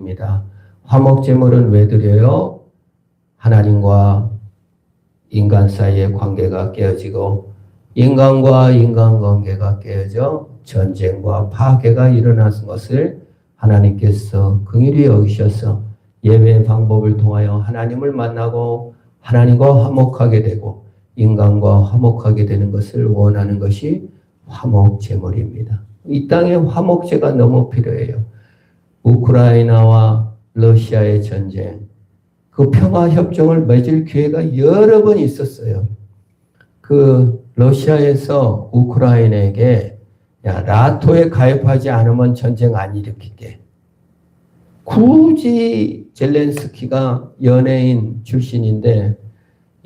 제물입니다. 화목 제물은 왜 드려요? 하나님과 인간 사이의 관계가 깨어지고 인간과 인간관계가 깨어져 전쟁과 파괴가 일어나는 것을 하나님께서 긍휼히 여기셔서 예배의 방법을 통하여 하나님을 만나고 하나님과 화목하게 되고 인간과 화목하게 되는 것을 원하는 것이 화목제물입니다. 이 땅에 화목제가 너무 필요해요. 우크라이나와 러시아의 전쟁, 그 평화협정을 맺을 기회가 여러 번 있었어요. 그 러시아에서 우크라이나에게 야, 나토에 가입하지 않으면 전쟁 안 일으킬게. 굳이 젤렌스키가 연예인 출신인데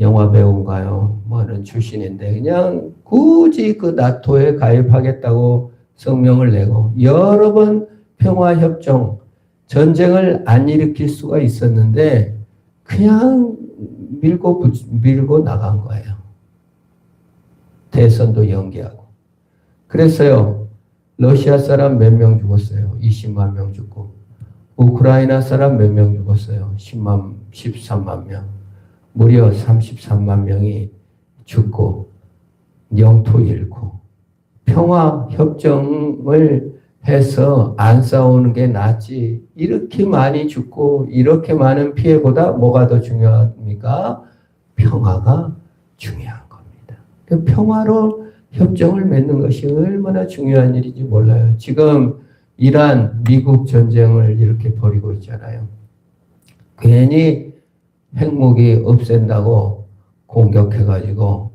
영화 배우인가요? 뭐는 출신인데 그냥 굳이 그 나토에 가입하겠다고 성명을 내고 여러 번 평화협정, 전쟁을 안 일으킬 수가 있었는데 그냥 밀고 나간 거예요. 대선도 연기하고. 그래서요, 러시아 사람 몇 명 죽었어요? 20만 명 죽고. 우크라이나 사람 몇 명 죽었어요? 13만 명. 무려 33만 명이 죽고, 영토 잃고, 평화협정을 해서 안 싸우는 게 낫지. 이렇게 많이 죽고, 이렇게 많은 피해보다 뭐가 더 중요합니까? 평화가 중요한 겁니다. 그 평화로 협정을 맺는 것이 얼마나 중요한 일인지 몰라요. 지금 이란, 미국 전쟁을 이렇게 벌이고 있잖아요. 괜히 핵무기 없앤다고 공격해가지고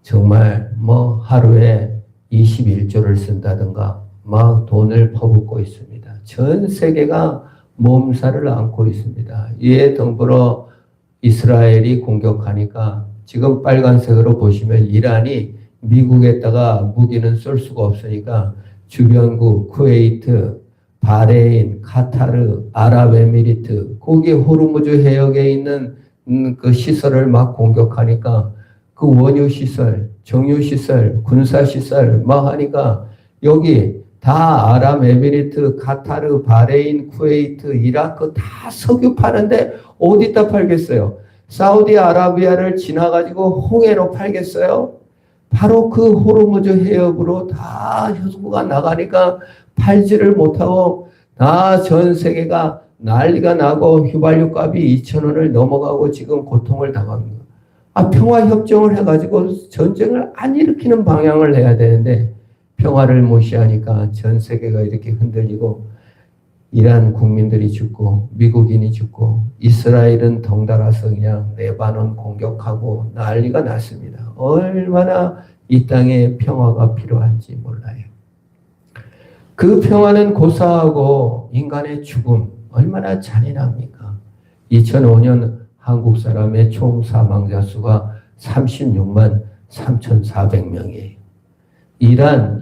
정말 뭐 하루에 21조를 쓴다든가 막 돈을 퍼붓고 있습니다. 전 세계가 몸살을 앓고 있습니다. 이에 더불어 이스라엘이 공격하니까 지금 빨간색으로 보시면 이란이 미국에다가 무기는 쏠 수가 없으니까 주변국 쿠웨이트, 바레인, 카타르, 아랍에미리트, 거기 호르무즈 해역에 있는 그 시설을 막 공격하니까 그 원유 시설, 정유 시설, 군사 시설 막 하니까 여기 다 아랍에미리트, 카타르, 바레인, 쿠웨이트, 이라크 다 석유 파는데 어디다 팔겠어요? 사우디아라비아를 지나가지고 홍해로 팔겠어요? 바로 그 호르무즈 해역으로 다 효수가 나가니까 팔지를 못하고 다 전 세계가 난리가 나고 휘발유 값이 2,000원을 넘어가고 지금 고통을 당합니다. 평화협정을 해가지고 전쟁을 안 일으키는 방향을 해야 되는데 평화를 무시하니까 전 세계가 이렇게 흔들리고 이란 국민들이 죽고 미국인이 죽고 이스라엘은 덩달아서 그냥 레바논 공격하고 난리가 났습니다. 얼마나 이 땅에 평화가 필요한지 몰라요. 그 평화는 고사하고 인간의 죽음 얼마나 잔인합니까? 2005년 한국 사람의 총 사망자 수가 36만 3,400명이에요. 이란,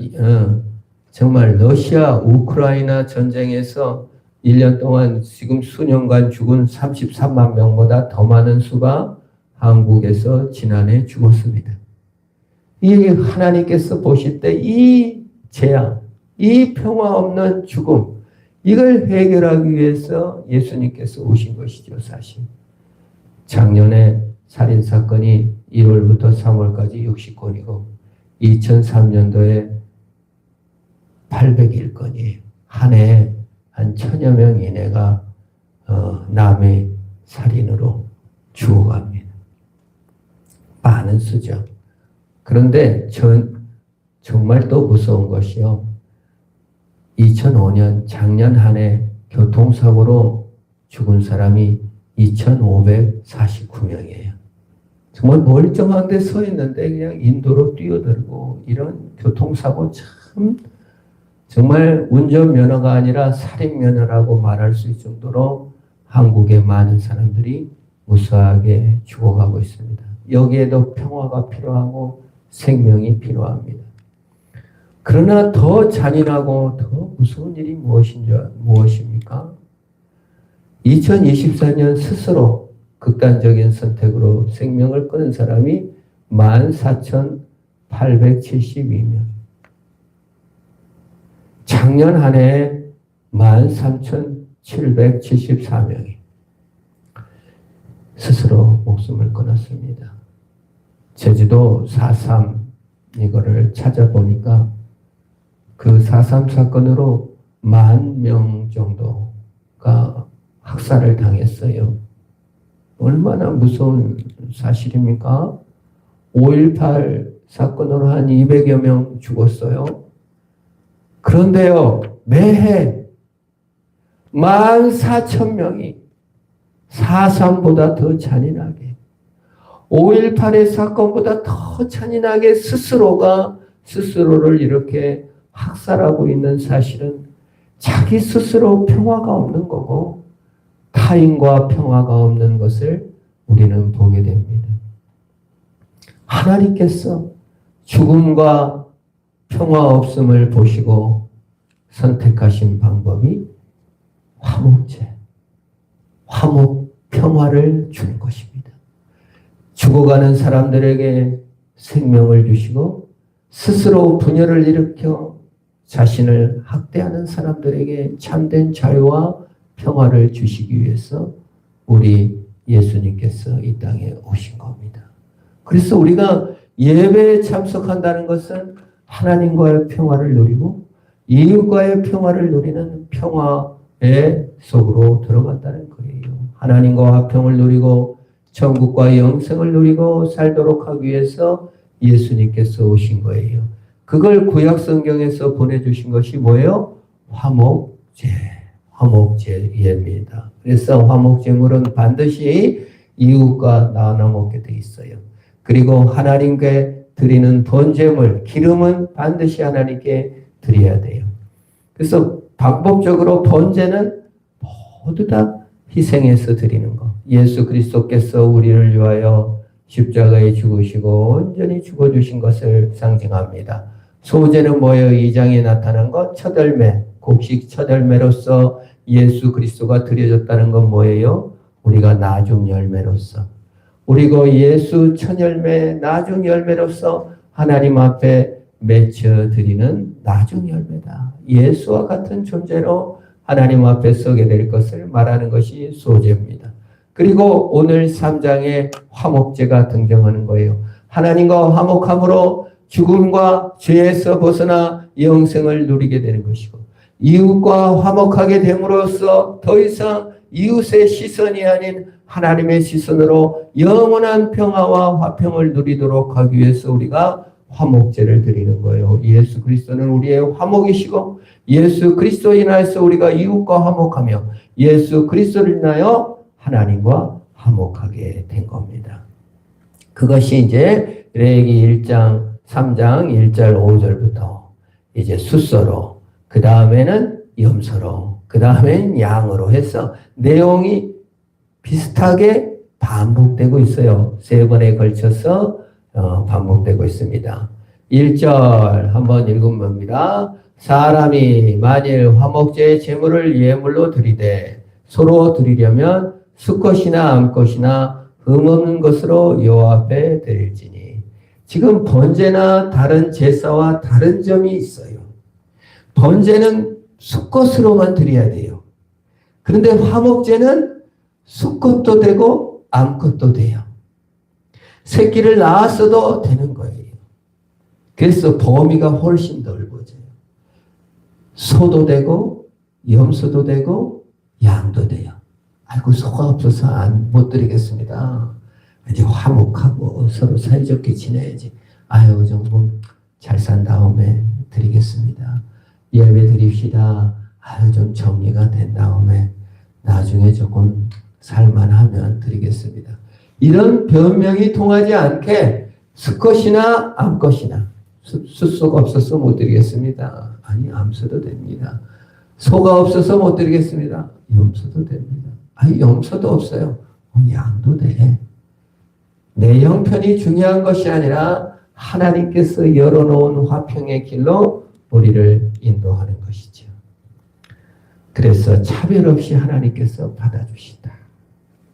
정말 러시아, 우크라이나 전쟁에서 1년 동안 지금 수년간 죽은 33만 명보다 더 많은 수가 한국에서 지난해 죽었습니다. 이 하나님께서 보실 때 이 재앙, 이 평화 없는 죽음, 이걸 해결하기 위해서 예수님께서 오신 것이죠, 사실. 작년에 살인사건이 1월부터 3월까지 60건이고 2003년도에 801건이에요. 한 해에 한 1,000여 명 이내가 남의 살인으로 죽어갑니다. 많은 수죠. 그런데 정말 또 무서운 것이요. 2005년 작년 한 해 교통사고로 죽은 사람이 2,549명이에요. 정말 멀쩡한 데 서 있는데 그냥 인도로 뛰어들고 이런 교통사고 참 정말 운전면허가 아니라 살인면허라고 말할 수 있을 정도로 한국의 많은 사람들이 무수하게 죽어가고 있습니다. 여기에도 평화가 필요하고 생명이 필요합니다. 그러나 더 잔인하고 더 무서운 일이 무엇입니까? 2024년 스스로 극단적인 선택으로 생명을 끊은 사람이 14,872명. 작년 한 해에 13,700 774명이 스스로 목숨을 끊었습니다. 제주도 4.3 이거를 찾아보니까 그 4.3 사건으로 10,000명 정도가 학살을 당했어요. 얼마나 무서운 사실입니까? 5.18 사건으로 한 200여 명 죽었어요. 그런데요, 매해 14,000명이 4.3보다 더 잔인하게, 5.18의 사건보다 더 잔인하게 스스로가 스스로를 이렇게 학살하고 있는 사실은 자기 스스로 평화가 없는 거고 타인과 평화가 없는 것을 우리는 보게 됩니다. 하나님께서 죽음과 평화 없음을 보시고 선택하신 방법이 화목제, 화목 평화를 주는 것입니다. 죽어가는 사람들에게 생명을 주시고 스스로 분열을 일으켜 자신을 학대하는 사람들에게 참된 자유와 평화를 주시기 위해서 우리 예수님께서 이 땅에 오신 겁니다. 그래서 우리가 예배에 참석한다는 것은 하나님과의 평화를 누리고 이웃과의 평화를 누리는 평화의 속으로 들어간다는 거예요. 하나님과 화평을 누리고 천국과 영생을 누리고 살도록 하기 위해서 예수님께서 오신 거예요. 그걸 구약 성경에서 보내주신 것이 뭐예요? 화목제, 화목제입니다. 그래서 화목제물은 반드시 이웃과 나눠 먹게 돼 있어요. 그리고 하나님께 드리는 번제물, 기름은 반드시 하나님께 드려야 돼요. 그래서 방법적으로 번제는 모두 다 희생해서 드리는 거. 예수 그리스도께서 우리를 위하여 십자가에 죽으시고 온전히 죽어주신 것을 상징합니다. 소제는 뭐예요? 2장에 나타난 것, 첫 열매, 곡식 첫 열매로서 예수 그리스도가 드려졌다는 건 뭐예요? 우리가 나중 열매로서. 그리고 예수 첫 열매, 나중 열매로서 하나님 앞에 맺혀 드리는 나중 열매다. 예수와 같은 존재로 하나님 앞에 서게 될 것을 말하는 것이 소제입니다. 그리고 오늘 3장에 화목제가 등장하는 거예요. 하나님과 화목함으로 죽음과 죄에서 벗어나 영생을 누리게 되는 것이고 이웃과 화목하게 됨으로써 더 이상 이웃의 시선이 아닌 하나님의 시선으로 영원한 평화와 화평을 누리도록 하기 위해서 우리가 화목제를 드리는 거예요. 예수 그리스도는 우리의 화목이시고 예수 그리스도로 인하여서 우리가 이웃과 화목하며 예수 그리스도를 인하여 하나님과 화목하게 된 겁니다. 그것이 이제 레위기 1장 3장 1절 5절부터 이제 숫서로 그 다음에는 염소로 그 다음에는 양으로 해서 내용이 비슷하게 반복되고 있어요. 3번에 걸쳐서 반복되고 있습니다. 1절 한번 읽어봅니다. 사람이 만일 화목제의 제물을 예물로 드리되 서로 드리려면 수컷이나 암컷이나 흠없는 것으로 여호와 앞에 드릴지니. 지금 번제나 다른 제사와 다른 점이 있어요. 번제는 수컷으로만 드려야 돼요. 그런데 화목제는 수컷도 되고 암컷도 돼요. 새끼를 낳았어도 되는 거예요. 그래서 범위가 훨씬 넓어져요. 소도 되고 염소도 되고 양도 돼요. 아이고 소가 없어서 못 드리겠습니다. 이제 화목하고 서로 사이좋게 지내야지. 아유 좀 잘 산 다음에 드리겠습니다. 예배 드립시다. 아유 좀 정리가 된 다음에 나중에 조금 살만하면 드리겠습니다. 이런 변명이 통하지 않게 수컷이나 암컷이나 숫소가 없어서 못 드리겠습니다. 아니 암소도 됩니다. 소가 없어서 못 드리겠습니다. 염소도 됩니다. 아니 염소도 없어요. 양도 돼. 내 형편이 중요한 것이 아니라 하나님께서 열어놓은 화평의 길로 우리를 인도하는 것이죠. 그래서 차별 없이 하나님께서 받아주신다.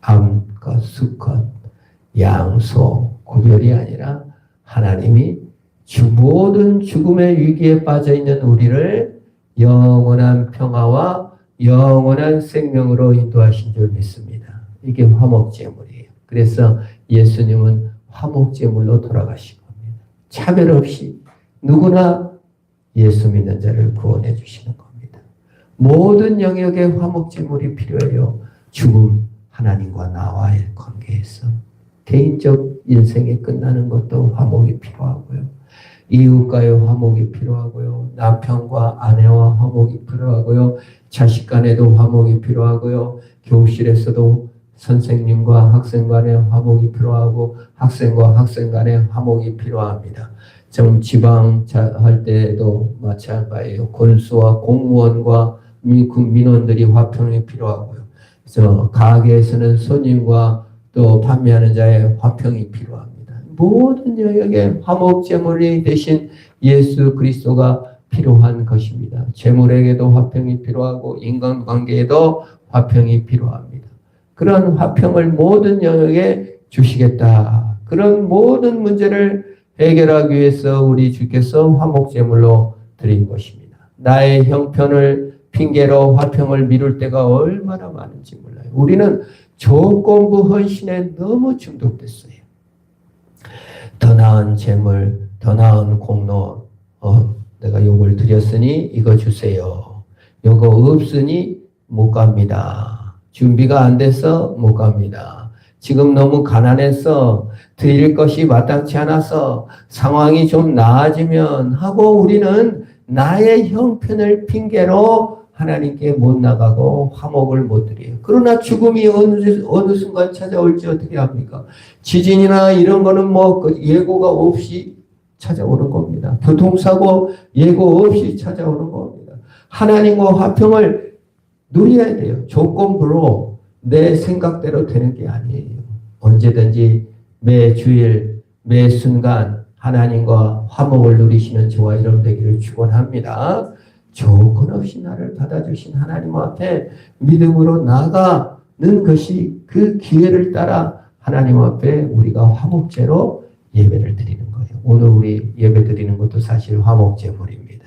암컷, 수컷, 양, 소 구별이 아니라 하나님이 모든 죽음의 위기에 빠져있는 우리를 영원한 평화와 영원한 생명으로 인도하신 줄 믿습니다. 이게 화목제물이에요. 그래서 예수님은 화목제물로 돌아가신 겁니다. 차별 없이 누구나 예수 믿는 자를 구원해 주시는 겁니다. 모든 영역에 화목제물이 필요해요. 죽음, 하나님과 나와의 관계에서 개인적 인생이 끝나는 것도 화목이 필요하고요. 이웃과의 화목이 필요하고요. 남편과 아내와 화목이 필요하고요. 자식 간에도 화목이 필요하고요. 교실에서도 선생님과 학생 간의 화목이 필요하고 학생과 학생 간의 화목이 필요합니다. 좀 지방 할 때도 마찬가지예요. 군수와 공무원과 민원들이 화평이 필요하고요. 그래서 가게에서는 손님과 또 판매하는 자의 화평이 필요합니다. 모든 영역에 화목제물이 되신 예수 그리스도가 필요한 것입니다. 재물에게도 화평이 필요하고 인간관계에도 화평이 필요합니다. 그런 화평을 모든 영역에 주시겠다. 그런 모든 문제를 해결하기 위해서 우리 주께서 화목제물로 드린 것입니다. 나의 형편을 핑계로 화평을 미룰 때가 얼마나 많은지 몰라요. 우리는 조건부 헌신에 너무 중독됐어요. 더 나은 재물, 더 나은 공로, 내가 요걸 드렸으니 이거 주세요. 요거 없으니 못 갑니다. 준비가 안 돼서 못 갑니다. 지금 너무 가난해서 드릴 것이 마땅치 않아서 상황이 좀 나아지면 하고 우리는 나의 형편을 핑계로 하나님께 못 나가고 화목을 못 드려요. 그러나 죽음이 어느 순간 찾아올지 어떻게 합니까? 지진이나 이런 거는 뭐 예고가 없이 찾아오는 겁니다. 교통사고 예고 없이 찾아오는 겁니다. 하나님과 화평을 누려야 돼요. 조건부로 내 생각대로 되는 게 아니에요. 언제든지 매 주일, 매 순간 하나님과 화목을 누리시는 저와 여러분 되기를 축원합니다. 조건 없이 나를 받아주신 하나님 앞에 믿음으로 나아가는 것이 그 기회를 따라 하나님 앞에 우리가 화목제로 예배를 드리는 거예요. 오늘 우리 예배 드리는 것도 사실 화목제물입니다.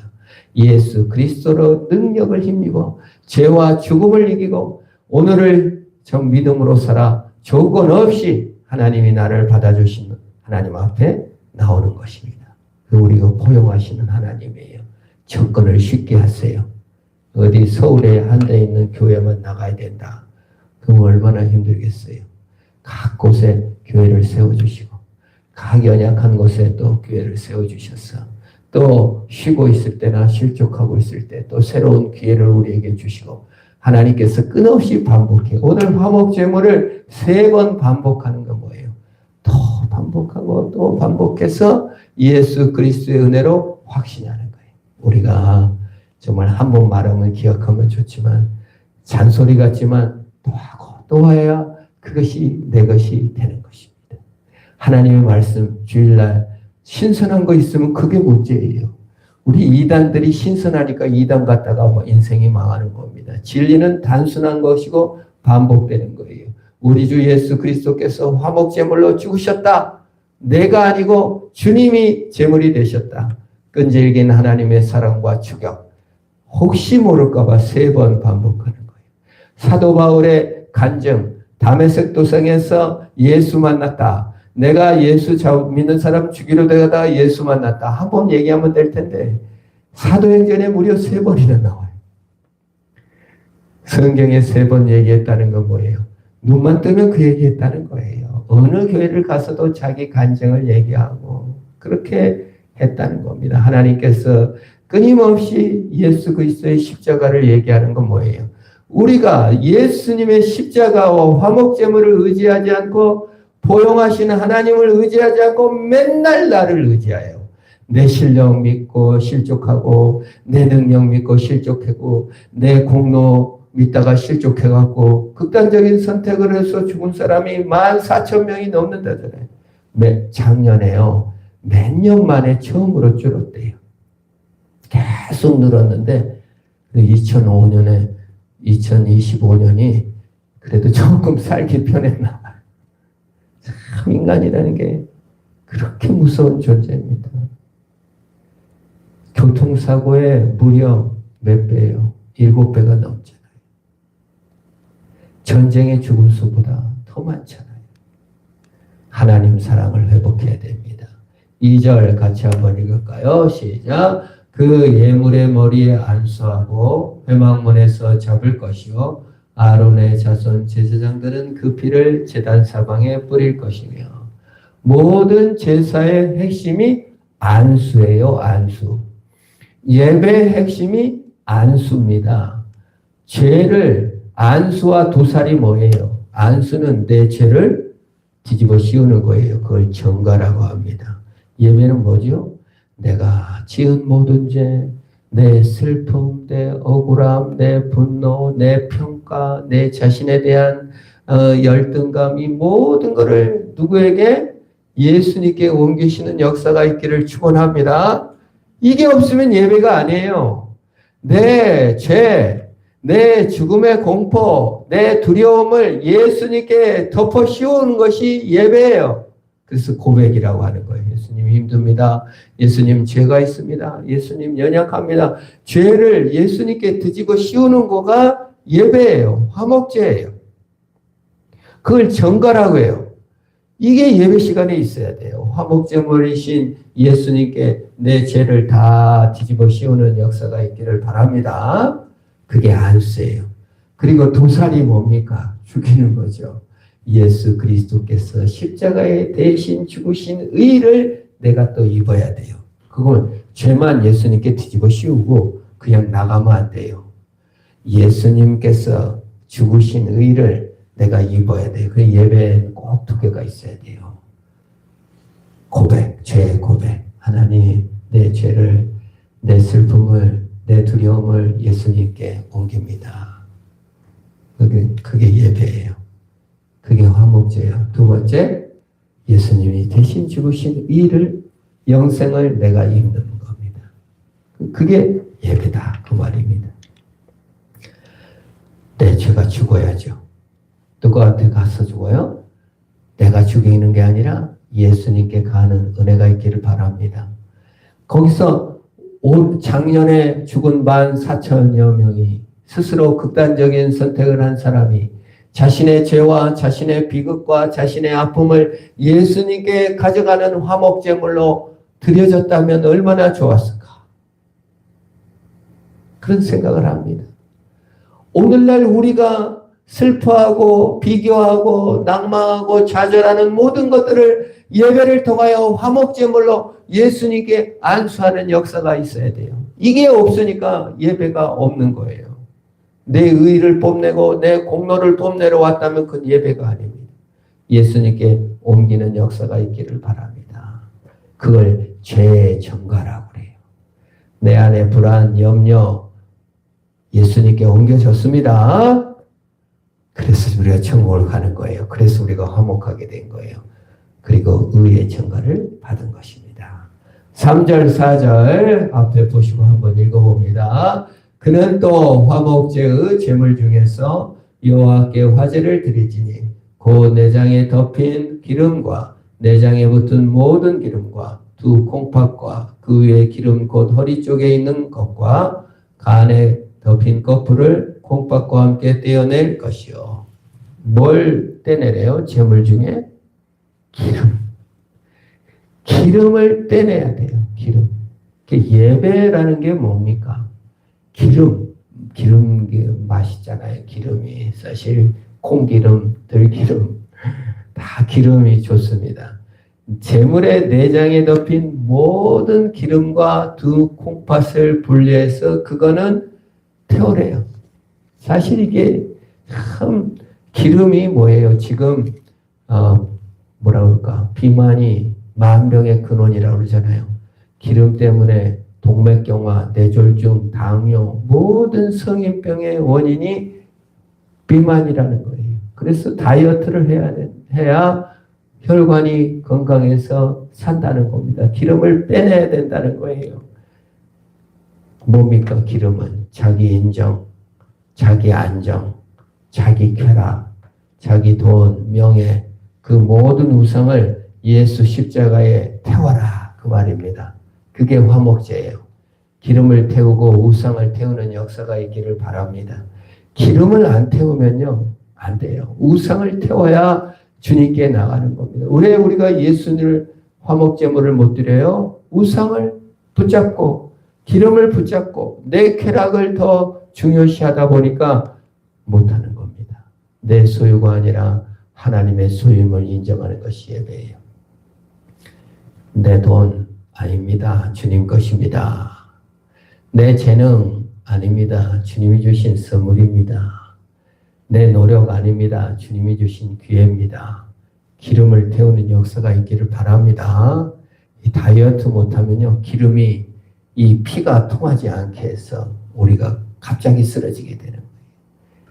예수 그리스도로 능력을 힘입어 죄와 죽음을 이기고 오늘을 정 믿음으로 살아 조건 없이 하나님이 나를 받아주신 하나님 앞에 나오는 것입니다. 우리가 포용하시는 하나님이에요. 접근을 쉽게 하세요. 어디 서울에 한 대 있는 교회만 나가야 된다. 그럼 얼마나 힘들겠어요. 각 곳에 교회를 세워주시고 각 연약한 곳에 또 교회를 세워주셔서 또 쉬고 있을 때나 실족하고 있을 때 또 새로운 기회를 우리에게 주시고 하나님께서 끊없이 반복해요. 오늘 화목제물을 3번 반복하는 건 뭐예요? 또 반복하고 또 반복해서 예수 그리스도의 은혜로 확신하는 거예요. 우리가 정말 한 번 말하면 기억하면 좋지만 잔소리 같지만 또 하고 또 해야 그것이 내 것이 되는 것입니다. 하나님의 말씀 주일날 신선한 거 있으면 그게 문제예요. 우리 이단들이 신선하니까 이단 갔다가 뭐 인생이 망하는 겁니다. 진리는 단순한 것이고 반복되는 거예요. 우리 주 예수 그리스도께서 화목제물로 죽으셨다. 내가 아니고 주님이 제물이 되셨다. 끈질긴 하나님의 사랑과 추격. 혹시 모를까봐 3번 반복하는 거예요. 사도 바울의 간증. 다메섹 도성에서 예수 만났다. 내가 예수 믿는 사람 죽이러 되다가 예수 만났다. 한 번 얘기하면 될 텐데 사도행전에 무려 3번이나 나와요. 성경에 3번 얘기했다는 건 뭐예요? 눈만 뜨면 그 얘기했다는 거예요. 어느 교회를 가서도 자기 간증을 얘기하고 그렇게 했다는 겁니다. 하나님께서 끊임없이 예수 그리스도의 십자가를 얘기하는 건 뭐예요? 우리가 예수님의 십자가와 화목제물을 의지하지 않고 포용하시는 하나님을 의지하지 않고 맨날 나를 의지하여 내 실력 믿고 실족하고 내 능력 믿고 실족하고 내 공로 믿다가 실족해갖고 극단적인 선택을 해서 죽은 사람이 14,000명이 넘는다잖아요. 작년에요. 몇 년 만에 처음으로 줄었대요. 계속 늘었는데 2005년에 2025년이 그래도 조금 살기 편했나 봐요. 참 인간이라는 게 그렇게 무서운 존재입니다. 교통사고에 무려 몇 배예요? 7배가 넘잖아요. 전쟁에 죽은 수보다 더 많잖아요. 하나님 사랑을 회복해야 됩니다. 2절 같이 한번 읽을까요? 시작. 그 예물의 머리에 안수하고 회막문에서 잡을 것이요 아론의 자손 제사장들은 그 피를 제단 사방에 뿌릴 것이며 모든 제사의 핵심이 안수예요. 안수. 예배의 핵심이 안수입니다. 죄를 안수와 도살이 뭐예요? 안수는 내 죄를 뒤집어 씌우는 거예요. 그걸 정가라고 합니다. 예배는 뭐죠? 내가 지은 모든 죄, 내 슬픔, 내 억울함, 내 분노, 내 평가, 내 자신에 대한 열등감, 이 모든 것을 누구에게? 예수님께 옮기시는 역사가 있기를 축원합니다. 이게 없으면 예배가 아니에요. 내 죄, 내 죽음의 공포, 내 두려움을 예수님께 덮어 씌우는 것이 예배예요. 그래서 고백이라고 하는 거예요. 예수님 힘듭니다. 예수님 죄가 있습니다. 예수님 연약합니다. 죄를 예수님께 뒤집어 씌우는 거가 예배예요. 화목제예요. 그걸 정가라고 해요. 이게 예배 시간에 있어야 돼요. 화목제물이신 예수님께 내 죄를 다 뒤집어 씌우는 역사가 있기를 바랍니다. 그게 안수예요. 그리고 도살이 뭡니까? 죽이는 거죠. 예수 그리스도께서 십자가에 대신 죽으신 의를 내가 또 입어야 돼요. 그건 죄만 예수님께 뒤집어 씌우고 그냥 나가면 안 돼요. 예수님께서 죽으신 의를 내가 입어야 돼요. 그 예배에는 꼭 두 개가 있어야 돼요. 고백, 죄의 고백. 하나님, 내 죄를, 내 슬픔을, 내 두려움을 예수님께 옮깁니다. 그게 예배예요. 그게 화목제예요. 두 번째, 예수님이 대신 죽으신 의를, 영생을 내가 입는 겁니다. 그게 예배다. 그 말입니다. 내 죄가 죽어야죠. 누구한테 가서 죽어요? 내가 죽이는 게 아니라 예수님께 가는 은혜가 있기를 바랍니다. 거기서 작년에 죽은 14,000여 명이 스스로 극단적인 선택을 한 사람이 자신의 죄와 자신의 비극과 자신의 아픔을 예수님께 가져가는 화목제물로 드려졌다면 얼마나 좋았을까? 그런 생각을 합니다. 오늘날 우리가 슬퍼하고 비교하고 낭망하고 좌절하는 모든 것들을 예배를 통하여 화목제물로 예수님께 안수하는 역사가 있어야 돼요. 이게 없으니까 예배가 없는 거예요. 내 의의를 뽐내고 내 공로를 뽐내러 왔다면 그건 예배가 아닙니다. 예수님께 옮기는 역사가 있기를 바랍니다. 그걸 죄의 정가라고 해요. 내 안에 불안, 염려 예수님께 옮겨졌습니다. 그래서 우리가 천국을 가는 거예요. 그래서 우리가 화목하게 된 거예요. 그리고 의의 정가를 받은 것입니다. 3절, 4절 앞에 보시고 한번 읽어봅니다. 그는 또 화목제의 제물 중에서 여호와께 화제를 드리지니 곧 내장에 덮인 기름과 내장에 붙은 모든 기름과 두 콩팥과 그 위에 기름 곧 허리 쪽에 있는 것과 간에 덮인 거풀을 콩팥과 함께 떼어낼 것이요. 뭘 떼내래요? 제물 중에? 기름. 기름을 떼내야 돼요. 기름. 예배라는 게 뭡니까? 기름 맛있잖아요. 기름이 사실 콩기름, 들기름 다 기름이 좋습니다. 제물의 내장에 덮인 모든 기름과 두 콩팥을 분리해서 그거는 태우래요. 사실 이게 참 기름이 뭐예요? 지금 뭐라 그럴까? 비만이 만병의 근원이라고 그러잖아요. 기름 때문에 동맥경화, 뇌졸중, 당뇨 모든 성인병의 원인이 비만이라는 거예요. 그래서 다이어트를 해야 혈관이 건강해서 산다는 겁니다. 기름을 빼내야 된다는 거예요. 뭡니까? 기름은 자기 인정, 자기 안정, 자기 쾌락, 자기 돈, 명예 그 모든 우상을 예수 십자가에 태워라 그 말입니다. 그게 화목제예요. 기름을 태우고 우상을 태우는 역사가 있기를 바랍니다. 기름을 안 태우면요 안 돼요. 우상을 태워야 주님께 나가는 겁니다. 왜 우리가 예수님을 화목제물을 못 드려요? 우상을 붙잡고 기름을 붙잡고 내 쾌락을 더 중요시하다 보니까 못하는 겁니다. 내 소유가 아니라 하나님의 소유임을 인정하는 것이 예배예요. 내 돈 아닙니다. 주님 것입니다. 내 재능 아닙니다. 주님이 주신 선물입니다. 내 노력 아닙니다. 주님이 주신 기회입니다. 기름을 태우는 역사가 있기를 바랍니다. 이 다이어트 못하면요, 기름이 이 피가 통하지 않게 해서 우리가 갑자기 쓰러지게 되는 거예요.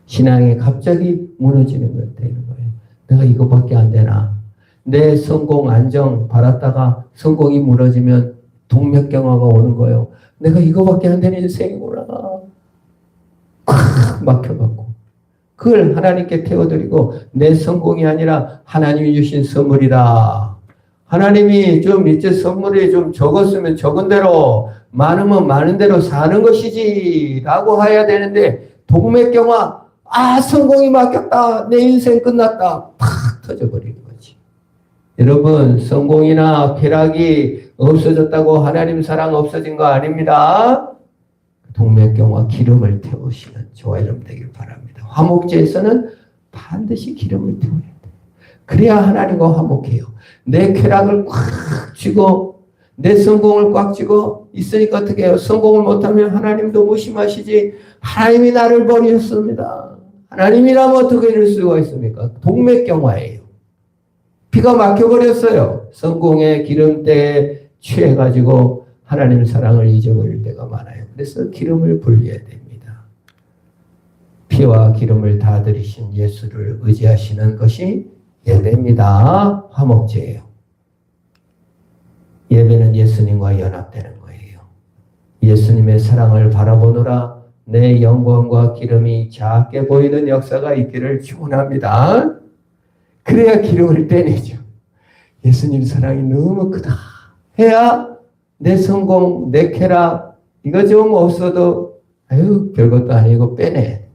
신앙이 갑자기 무너지는 것 되는 거예요. 내가 이거밖에 안 되나? 내 성공 안정 바랐다가 성공이 무너지면 동맥경화가 오는 거예요. 내가 이거밖에 안 되는 인생이구나. 콱 막혀갖고 그걸 하나님께 태워드리고 내 성공이 아니라 하나님이 주신 선물이다. 하나님이 좀 이제 선물이 좀 적었으면 적은 대로 많으면 많은 대로 사는 것이지 라고 해야 되는데 동맥경화 성공이 막혔다. 내 인생 끝났다. 팍 터져버리는 거지. 여러분 성공이나 쾌락이 없어졌다고 하나님 사랑 없어진 거 아닙니다. 동맥경화 기름을 태우시는 저와 여러분 되길 바랍니다. 화목제에서는 반드시 기름을 태워야 돼요. 그래야 하나님과 화목해요. 내 쾌락을 꽉 쥐고 내 성공을 꽉 쥐고 있으니까 어떻게 해요? 성공을 못하면 하나님도 무심하시지. 하나님이 나를 버리셨습니다. 하나님이라면 어떻게 이럴 수가 있습니까? 동맥경화예요. 피가 막혀버렸어요. 성공의 기름때에 취해가지고 하나님 사랑을 잊어버릴 때가 많아요. 그래서 기름을 불려야 됩니다. 피와 기름을 다 들이신 예수를 의지하시는 것이 예배입니다. 화목제예요. 예배는 예수님과 연합되는 거예요. 예수님의 사랑을 바라보느라 내 영광과 기름이 작게 보이는 역사가 있기를 축원합니다. 그래야 기름을 빼내죠. 예수님 사랑이 너무 크다 해야 내 성공, 내 쾌락 이거 좀 없어도 별것도 아니고 빼내.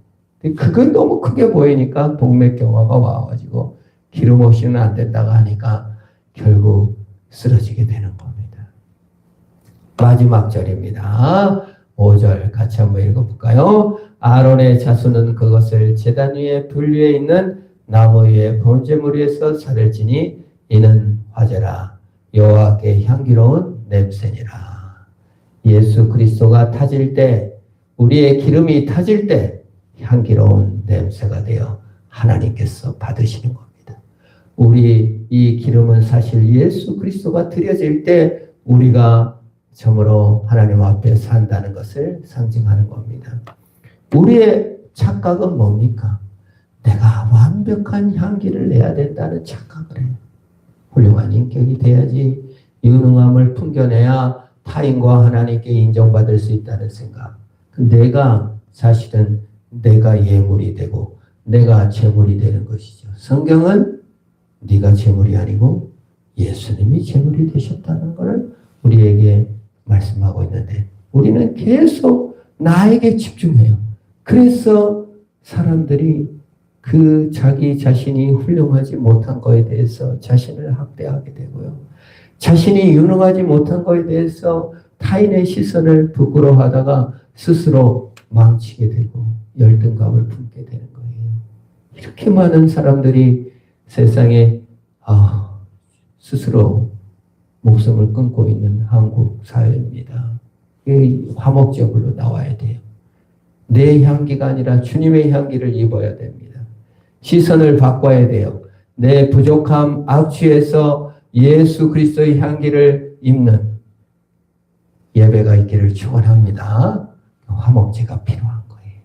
그건 너무 크게 보이니까 동맥경화가 와가지고 기름 없이는 안 된다고 하니까 결국 쓰러지게 되는 겁니다. 마지막 절입니다. 5절 같이 한번 읽어볼까요? 아론의 자손은 그것을 제단 위에 불 위에 있는 나무 위에 번제물 위에서 살을 지니 이는 화제라 여호와께 향기로운 냄새니라. 예수 그리스도가 타질 때 우리의 기름이 타질 때 향기로운 냄새가 되어 하나님께서 받으시는 겁니다. 우리 이 기름은 사실 예수 그리스도가 드려질 때 우리가 참으로 하나님 앞에 산다는 것을 상징하는 겁니다. 우리의 착각은 뭡니까? 내가 완벽한 향기를 내야 된다는 착각을 해요. 훌륭한 인격이 돼야지 유능함을 풍겨내야 타인과 하나님께 인정받을 수 있다는 생각. 내가 사실은 내가 예물이 되고 내가 제물이 되는 것이죠. 성경은 네가 제물이 아니고 예수님이 제물이 되셨다는 것을 우리에게 말씀하고 있는데 우리는 계속 나에게 집중해요. 그래서 사람들이 그 자기 자신이 훌륭하지 못한 것에 대해서 자신을 학대하게 되고요. 자신이 유능하지 못한 것에 대해서 타인의 시선을 부끄러워하다가 스스로 망치게 되고 열등감을 품게 되는 거예요. 이렇게 많은 사람들이 세상에 스스로 목숨을 끊고 있는 한국 사회입니다. 이 화목적으로 나와야 돼요. 내 향기가 아니라 주님의 향기를 입어야 됩니다. 시선을 바꿔야 돼요. 내 부족함 악취에서 예수 그리스도의 향기를 입는 예배가 있기를 축원합니다. 화목제가 필요한 거예요.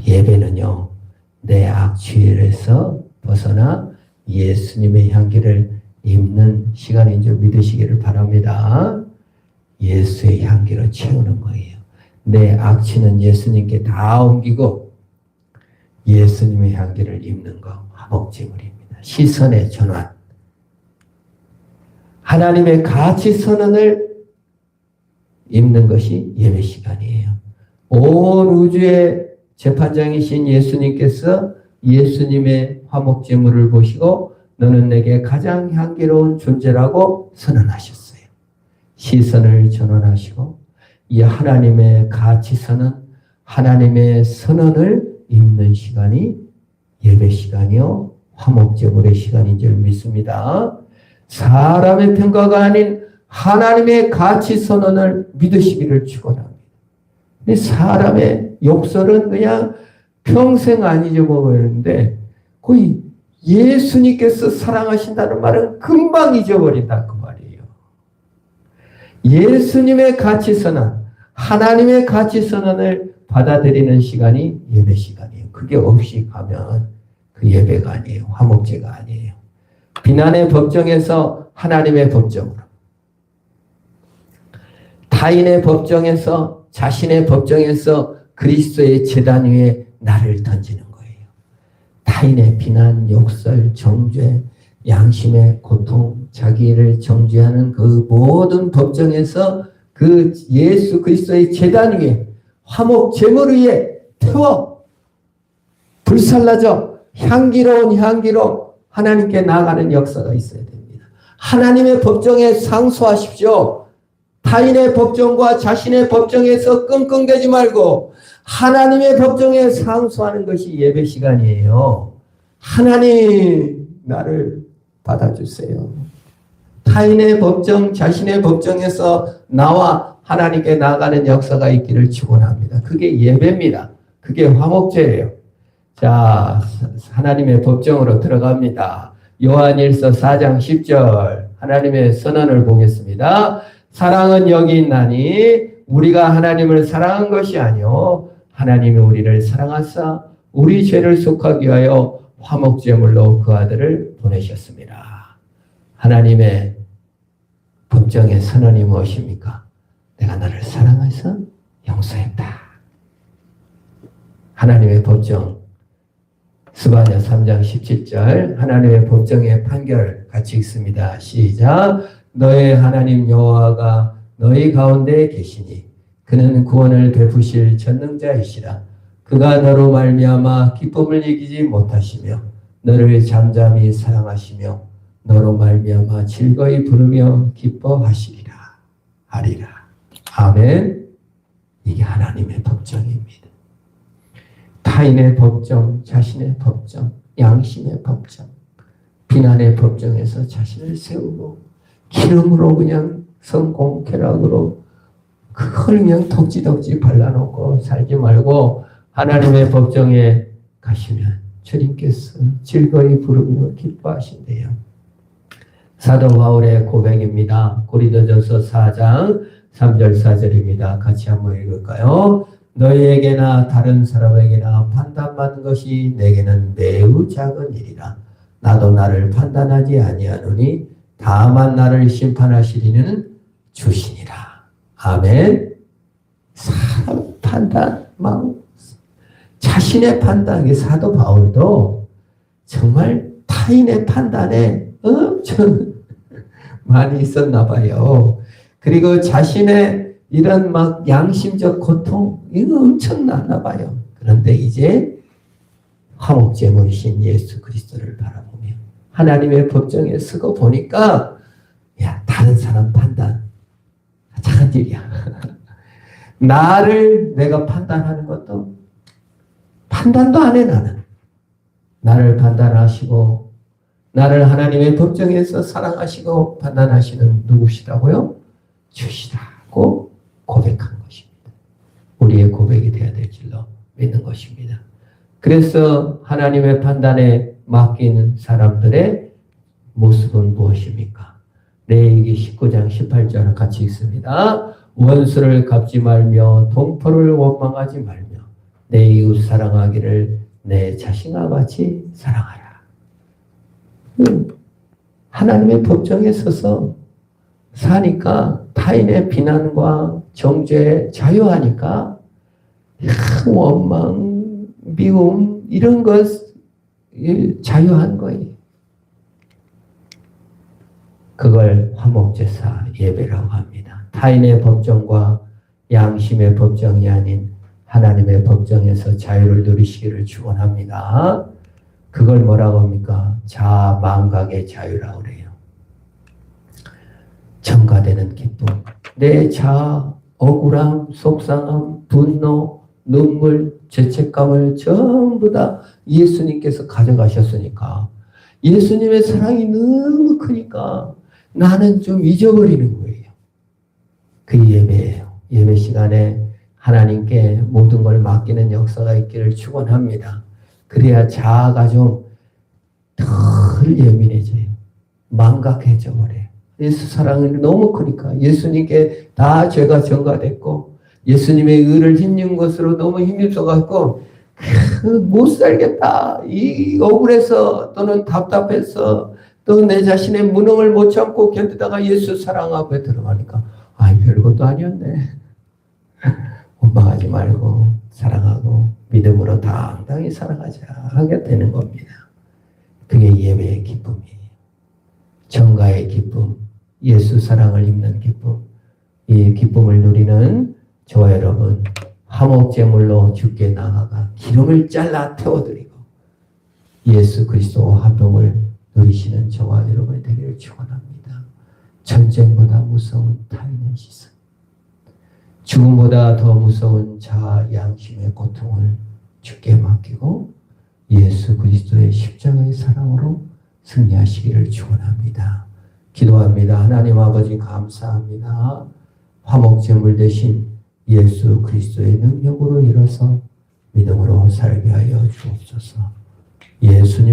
예배는요, 내 악취에서 벗어나 예수님의 향기를 입는 시간인 줄 믿으시기를 바랍니다. 예수의 향기로 채우는 거예요. 내 악취는 예수님께 다 옮기고 예수님의 향기를 입는 거 화목제물입니다. 시선의 전환. 하나님의 가치 선언을 입는 것이 예배 시간이에요. 온 우주의 재판장이신 예수님께서 예수님의 화목제물을 보시고 너는 내게 가장 향기로운 존재라고 선언하셨어요. 시선을 전환하시고 이 하나님의 가치선언, 하나님의 선언을 읽는 시간이 예배 시간이요, 화목제물의 시간인 줄 믿습니다. 사람의 평가가 아닌 하나님의 가치 선언을 믿으시기를 축원합니다. 사람의 욕설은 그냥 평생 안 잊어버리는데 거의 예수님께서 사랑하신다는 말은 금방 잊어버린다 그 말이에요. 예수님의 가치 선언, 하나님의 가치 선언을 받아들이는 시간이 예배 시간이에요. 그게 없이 가면 그 예배가 아니에요. 화목제가 아니에요. 비난의 법정에서 하나님의 법정으로, 타인의 법정에서, 자신의 법정에서 그리스도의 제단 위에 나를 던지는 거예요. 타인의 비난, 욕설, 정죄, 양심의 고통, 자기를 정죄하는 그 모든 법정에서 그 예수 그리스도의 제단 위에, 화목 제물 위에 태워 불살라져 향기로운 향기로 하나님께 나아가는 역사가 있어야 됩니다. 하나님의 법정에 상소하십시오. 타인의 법정과 자신의 법정에서 끙끙대지 말고 하나님의 법정에 상소하는 것이 예배 시간이에요. 하나님, 나를 받아주세요. 타인의 법정, 자신의 법정에서 나와 하나님께 나아가는 역사가 있기를 축원합니다. 그게 예배입니다. 그게 화목제예요. 자, 하나님의 법정으로 들어갑니다. 요한일서 4장 10절 하나님의 선언을 보겠습니다. 사랑은 여기 있나니 우리가 하나님을 사랑한 것이 아니요 하나님이 우리를 사랑하사 우리 죄를 속하기 위하여 화목제물로 그 아들을 보내셨습니다. 하나님의 법정의 선언이 무엇입니까? 내가 너를 사랑해서 용서했다. 하나님의 법정, 스바냐 3장 17절 하나님의 법정의 판결 같이 읽습니다. 시작. 너의 하나님 여호와가 너희 가운데 계시니 그는 구원을 베푸실 전능자이시라. 그가 너로 말미암아 기쁨을 이기지 못하시며 너를 잠잠히 사랑하시며 너로 말미암아 즐거이 부르며 기뻐하시리라 하리라. 아멘. 이게 하나님의 법정입니다. 타인의 법정, 자신의 법정, 양심의 법정, 비난의 법정에서 자신을 세우고 기름으로 그냥 성공 쾌락으로 그걸 그냥 덕지덕지 발라놓고 살지 말고 하나님의 법정에 가시면 주님께서 즐거이 부르며 기뻐하신대요. 사도 바울의 고백입니다. 고린도전서 4장 3절 4절입니다. 같이 한번 읽을까요? 너희에게나 다른 사람에게나 판단받는 것이 내게는 매우 작은 일이라. 나도 나를 판단하지 아니하노니 다만 나를 심판하시리는 주시니라. 아멘. 사람 판단, 자신의 판단, 사도 바울도 정말 타인의 판단에 엄청 많이 있었나 봐요. 그리고 자신의 이런 양심적 고통, 이거 엄청났나 봐요. 그런데 이제 화목제물이신 예수 그리스도를 바라보며 하나님의 법정에 서고 보니까 야, 다른 사람 판단 작은 일이야. 나를 내가 판단하는 것도 판단도 안 해. 나를 판단하시고 나를 하나님의 법정에서 사랑하시고 판단하시는 누구시라고요? 주시라고 고백한 것입니다. 우리의 고백이 되어야 될 줄로 믿는 것입니다. 그래서 하나님의 판단에 맡기는 사람들의 모습은 무엇입니까? 레위기 19장 18절 같이 읽습니다. 원수를 갚지 말며 동포를 원망하지 말며 내 이웃 사랑하기를 내 자신과 같이 사랑하라. 하나님의 법정에 서서 사니까 타인의 비난과 정죄에 자유하니까 원망, 미움 이런 것 자유한 거예요. 그걸 화목제사 예배라고 합니다. 타인의 법정과 양심의 법정이 아닌 하나님의 법정에서 자유를 누리시기를 축원합니다. 그걸 뭐라고 합니까? 자망각의 자유라고 그래요. 전가되는 기쁨. 내 자아, 억울함, 속상함, 분노, 눈물, 죄책감을 전부 다 예수님께서 가져가셨으니까 예수님의 사랑이 너무 크니까 나는 좀 잊어버리는 거예요. 그 예배예요. 예배 시간에 하나님께 모든 걸 맡기는 역사가 있기를 축원합니다. 그래야 자아가 좀 덜 예민해져요. 망각해져 버려요. 예수 사랑이 너무 크니까 예수님께 다 죄가 전가됐고 예수님의 의를 힘입은 것으로 너무 힘입어갖고 못 살겠다. 이 억울해서 또는 답답해서 또 내 자신의 무능을 못 참고 견디다가 예수 사랑 앞에 들어가니까 별것도 아니었네. 원망하지 말고 사랑하고 믿음으로 당당히 살아가자 하게 되는 겁니다. 그게 예배의 기쁨이에요. 정가의 기쁨, 예수 사랑을 입는 기쁨, 이 기쁨을 누리는 저와 여러분 화목제물로 주께 나아가 기름을 잘라 태워드리고 예수 그리스도 화평을 누리시는 저와 여러분이 되기를 축원합니다. 전쟁보다 무서운 타인의 시선, 죽음보다 더 무서운 자아 양심의 고통을 주께 맡기고 예수 그리스도의 십자가의 사랑으로 승리하시기를 축원합니다. 기도합니다. 하나님 아버지 감사합니다. 화목제물 대신 예수 그리스도의 능력으로 일어서 믿음으로 살게 하여 주옵소서. 예수님